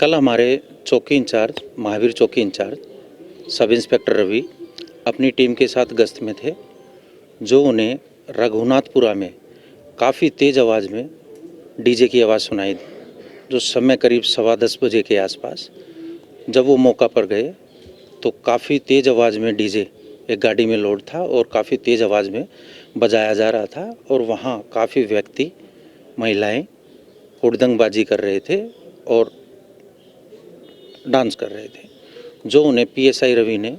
कल हमारे चौकी इंचार्ज महावीर चौकी इंचार्ज सब इंस्पेक्टर रवि अपनी टीम के साथ गश्त में थे, जो उन्हें रघुनाथपुरा में काफ़ी तेज़ आवाज़ में डीजे की आवाज़ सुनाई दी। जो समय करीब 10:15 बजे के आसपास जब वो मौका पर गए तो काफ़ी तेज़ आवाज़ में डीजे एक गाड़ी में लोड था और काफ़ी तेज़ आवाज़ में बजाया जा रहा था और वहाँ काफ़ी व्यक्ति महिलाएं हुड़दंगबाजी कर रहे थे और डांस कर रहे थे। जो उन्हें पीएसआई रवि ने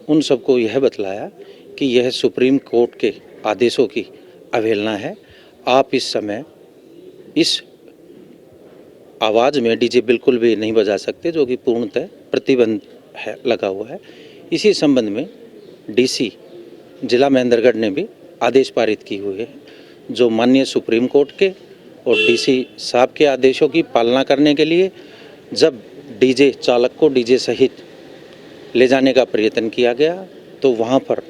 उन सबको यह बतलाया कि यह सुप्रीम कोर्ट के आदेशों की अवहेलना है। आप इस समय इस आवाज़ में डीजे बिल्कुल भी नहीं बजा सकते, जो कि पूर्णतः प्रतिबंध है लगा हुआ है। इसी संबंध में डीसी जिला महेंद्रगढ़ ने भी आदेश पारित किए हुए हैं, जो माननीय सुप्रीम कोर्ट के और डीसी साहब के आदेशों की पालना करने के लिए जब डीजे चालक को डीजे सहित ले जाने का प्रयत्न किया गया तो वहाँ पर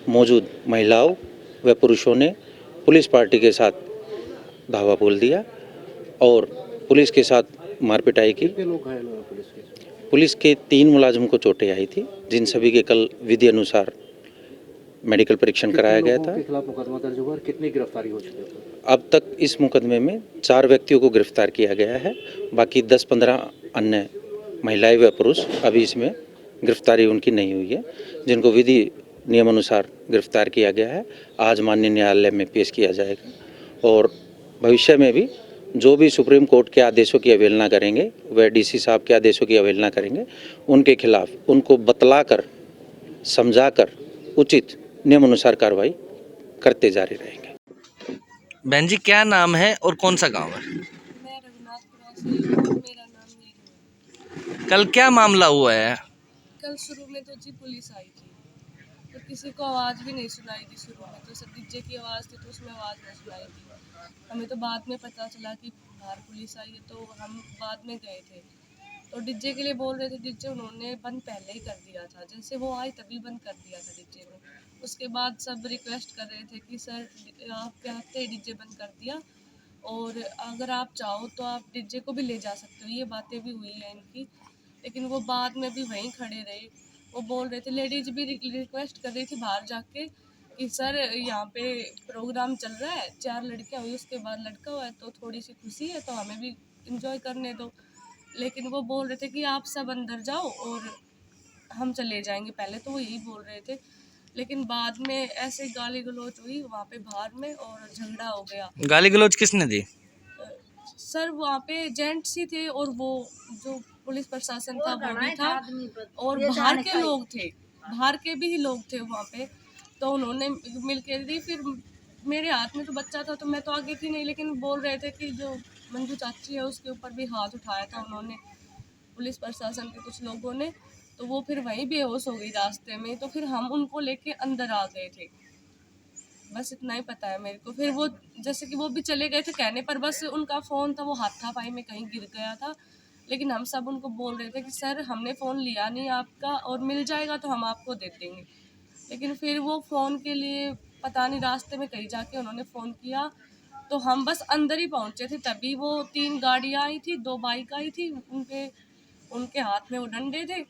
मौजूद महिलाओं व पुरुषों ने पुलिस पार्टी के साथ धावा बोल दिया और पुलिस के साथ मारपिटाई की। कितने लोग घायल हुए पुलिस के? पुलिस के 3 मुलाजिम को चोटें आई थी, जिन सभी के कल विधि अनुसार मेडिकल परीक्षण कराया गया था। कितने खिलाफ मुकदमा दर्ज हुआ और कितनी गिरफ्तारी हो चुकी है? अब तक इस मुकदमे में 4 व्यक्तियों को गिरफ्तार किया गया है। बाकी 10-15 अन्य महिलाएं व पुरुष अभी इसमें गिरफ्तारी उनकी नहीं हुई है, जिनको विधि नियमानुसार गिरफ्तार किया गया है। आज माननीय न्यायालय में पेश किया जाएगा और भविष्य में भी जो भी सुप्रीम कोर्ट के आदेशों की अवहेलना करेंगे व डीसी साहब के आदेशों की अवहेलना करेंगे, उनके खिलाफ उनको बतलाकर समझाकर उचित नियमानुसार कार्रवाई करते जारी रहेंगे। बहन जी, क्या नाम है और कौन सा गांव है? मैं रघुनाथपुरा से हूँ और मेरा नाम नीरू है। कल क्या मामला हुआ है? कल शुरू में तो जी पुलिस आई थी, तो किसी को आवाज़ भी नहीं सुनाई थी। शुरू में तो सब डीजे की आवाज़ थी, तो उसमें आवाज़ नहीं सुनाई थी। हमें तो बाद में पता चला कि बाहर पुलिस आई है, तो हम बाद में गए थे। तो डीजे के लिए बोल रहे थे, डीजे उन्होंने बंद पहले ही कर दिया था, जैसे वो आई तभी बंद कर दिया था डीजे ने। उसके बाद सब रिक्वेस्ट कर रहे थे कि सर आपके हाथ डीजे बंद कर दिया और अगर आप चाहो तो आप डीजे को भी ले जा सकते हो। ये बातें भी हुई हैं इनकी, लेकिन वो बाद में भी वहीं खड़े रहे। वो बोल रहे थे, लेडीज भी रिक्वेस्ट कर रही थी बाहर जाके कि सर यहाँ पे प्रोग्राम चल रहा है, 4 लड़कियाँ हुई उसके बाद लड़का हुआ है, तो थोड़ी सी खुशी है तो हमें भी इंजॉय करने दो। लेकिन वो बोल रहे थे कि आप सब अंदर जाओ और हम चले जाएंगे। पहले तो वो यही बोल रहे थे, लेकिन बाद में ऐसे गाली गलौज हुई वहाँ पे बाहर में और झगड़ा हो गया। गाली गलौज किसने दी? सर वहाँ पे जेंट्स ही थे और वो जो पुलिस प्रशासन था वो भी था और बाहर के लोग थे, बाहर के भी लोग थे वहाँ पे। तो उन्होंने मिल के दी। फिर मेरे हाथ में तो बच्चा था तो मैं तो आगे थी नहीं, लेकिन बोल रहे थे कि जो मंजू चाची है उसके ऊपर भी हाथ उठाया था उन्होंने, पुलिस प्रशासन के कुछ लोगों ने। तो वो फिर वहीं बेहोश हो गई रास्ते में, तो फिर हम उनको लेके अंदर आ गए थे। बस इतना ही पता है मेरे को। फिर वो जैसे कि वो भी चले गए थे कहने पर, बस उनका फ़ोन था वो हाथापाई में कहीं गिर गया था। लेकिन हम सब उनको बोल रहे थे कि सर हमने फ़ोन लिया नहीं आपका और मिल जाएगा तो हम आपको दे देंगे। लेकिन फिर वो फ़ोन के लिए पता नहीं रास्ते में कहीं जाके उन्होंने फ़ोन किया, तो हम बस अंदर ही पहुँचे थे तभी वो 3 गाड़ियाँ आई थी, 2 बाइक आई थी, उनके उनके हाथ में वो डंडे थे।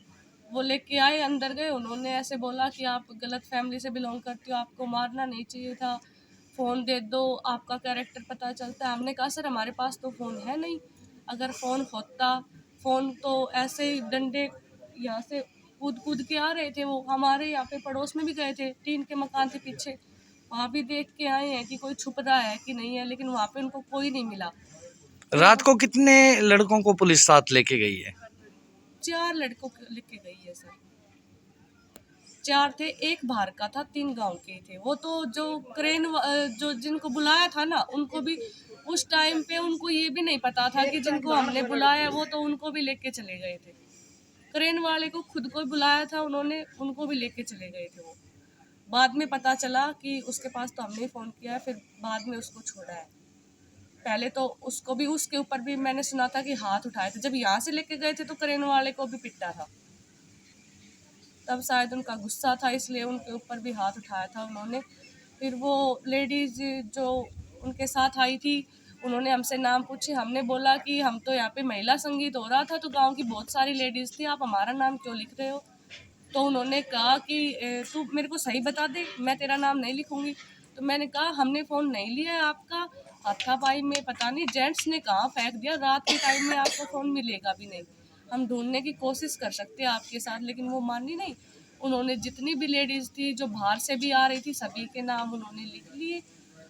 वो लेके आए, अंदर गए, उन्होंने ऐसे बोला कि आप गलत फैमिली से बिलोंग करती हो, आपको मारना नहीं चाहिए था, फ़ोन दे दो, आपका कैरेक्टर पता चलता है। हमने कहा सर हमारे पास तो फ़ोन है नहीं, अगर फ़ोन होता, फ़ोन तो ऐसे ही डंडे यहाँ से कूद कूद के आ रहे थे। वो हमारे यहाँ पे पड़ोस में भी गए थे, टीन के मकान थे पीछे, वहाँ भी देख के आए हैं कि कोई छुप रहा है कि नहीं है, लेकिन वहाँ पे उनको कोई नहीं मिला। रात को कितने लड़कों को पुलिस साथ लेके गई है? 4 लड़कों को लेके गई है सर। 4 थे, एक बाहर का था, 3 गांव के थे। वो तो जो जो जिनको बुलाया था ना, उनको भी उस टाइम पे उनको ये भी नहीं पता था कि जिनको हमने बुलाया वो तो उनको भी लेके चले गए थे। क्रेन वाले को खुद को बुलाया था उन्होंने, उनको भी लेके चले गए थे वो। बाद में पता चला कि उसके पास तो हमने फ़ोन किया है, फिर बाद में उसको छोड़ा है। पहले तो उसको भी, उसके ऊपर भी मैंने सुना था कि हाथ उठाए थे। जब यहाँ से लेके गए थे तो क्रेन वाले को भी पिटा था, तब शायद उनका गुस्सा था इसलिए उनके ऊपर भी हाथ उठाया था उन्होंने। फिर वो लेडीज़ जो उनके साथ आई थी उन्होंने हमसे नाम पूछे, हमने बोला कि हम तो यहाँ पे महिला संगीत हो रहा था तो गांव की बहुत सारी लेडीज़ थी, आप हमारा नाम क्यों लिख रहे हो? तो उन्होंने कहा कि तू मेरे को सही बता दे, मैं तेरा नाम नहीं लिखूंगी। तो मैंने कहा हमने फ़ोन नहीं लिया है आपका, हाथापाई में पता नहीं जेंट्स ने कहाँ फेंक दिया, रात के टाइम में आपको फ़ोन मिलेगा भी नहीं, हम ढूंढने की कोशिश कर सकते हैं आपके साथ, लेकिन वो मानी नहीं। उन्होंने जितनी भी लेडीज़ थी जो बाहर से भी आ रही थी सभी के नाम उन्होंने लिख लिए,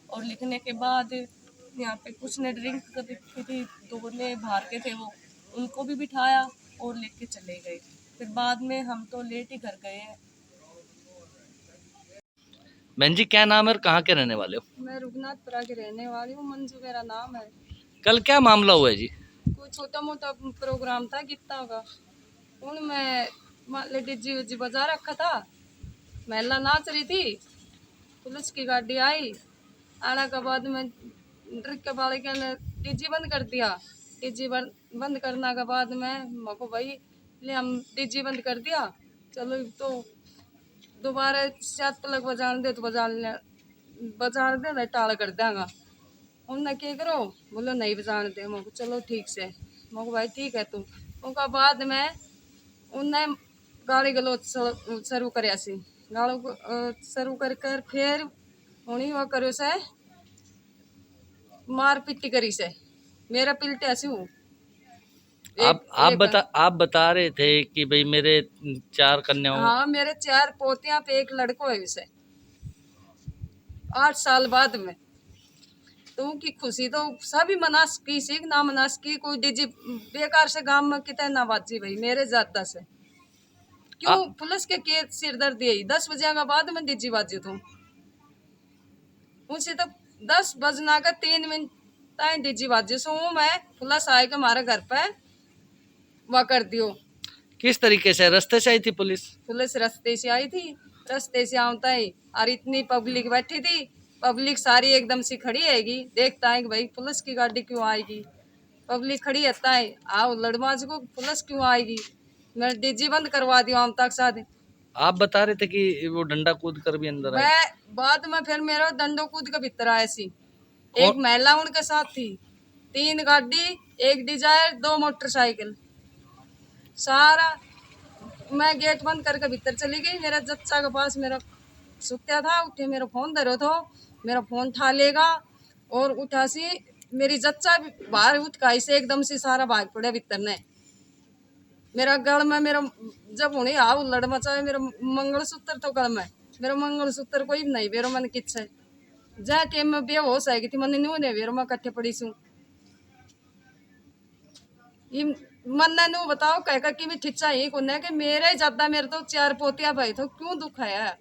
और लिखने के बाद यहाँ पे कुछ ने ड्रिंक कर रखी थी, दो ने बाहर के थे वो, उनको भी बिठाया और लेके चले गए। फिर बाद में हम तो लेट ही घर गए हैं। बहन जी क्या नाम है और कहाँ के रहने वाले हो? मैं रघुनाथपुरा की रहने वाली हूँ, मंजू मेरा नाम है। कल क्या मामला हुआ है जी? कोई छोटा मोटा प्रोग्राम था गीता का, उन मैं डीजी उजी बजा रखा था, महिला नाच रही थी, पुलिस की गाड़ी आई, आने के बाद में ड्रिक वाले के डीजी बंद कर दिया। डीजी बंद करने के बाद में मको भाई ले हम डीजी बंद कर दिया, चलो तो दोबारा सात प्लग बजाने दे तो बजा दे नहीं टाल कर देगा। उनने क्या करो, बोलो नहीं बजाने दे, मको चलो ठीक से, मको भाई ठीक है तुम। उनका बाद में उनने गाली गलोच शुरू करया सी, गालों शुरू कर फिर उन्हीं वो करो से मार पिट्टी करी से, मेरा पिलटे ऐसी हूँ। आप बता रहे थे कि भाई मेरे 4 कन्याओं। हाँ मेरे 4 पोतियां पे 1 लड़को है उसे 8 साल बाद में, तो उनकी खुशी तो सभी मनास की सी ना मनास की, कोई डीजी बेकार से गांव में कितने ना बाजी भाई मेरे ज्यादा से क्यों पुलिस के सिर दर्द यही 10 बजे के बाद में डीजी बाजी तो उनसे तो 10 बजना का 3 मिनट तक डीजी बाजी सो मैं पुलिस आए के हमारे घर पे वह कर दियो। किस तरीके से रास्ते से आई थी पुलिस? पुलिस रास्ते से आई थी, रास्ते से आता ही और इतनी पब्लिक बैठी थी, पब्लिक सारी एकदम से खड़ी हैगी, देखता है कि भाई पुलिस की गाड़ी क्यों आएगी, पब्लिक खड़ी रहता है, आओ लड़माज को पुलिस क्यों आएगी, मैं डीजी बंद करवा दिया हम तक साथ। आप बता रहे थे कि वो डंडा कूद कर भी अंदर आए। मैं बाद में फिर मेरा डंडो कूद के भीतर आया सी, एक महिला उनके साथ थी, 3 गाड़ी, 1 डिजायर, 2 मोटरसाइकिल, सारा मैं गेट बंद करके भीतर चली गई। मेरा जच्चा के पास मेरा सुत्या था, उठे मेरा फोन धरो तो मेरा फोन ठा लेगा और उठा सी मेरी जच्चा बाहर उठकाई से एकदम से सारा भाग पड़े भीतर ने। मेरा गल में मेरा जब उन्हें आओ लड़ मचा, मेरा मंगलसूत्र तो गल में, मेरा मंगलसूत्र कोई नहीं बेरो मन किच है जाके मैं बेहोश है थी, मन न्यू ने बेरो मैं कट्ठे पड़ी सू। मन ने नू बताओ कह कि मैं ठिचा ही को कि मेरे ज्यादा मेरे तो 4 पोतियां भाई तो क्यों दुख है।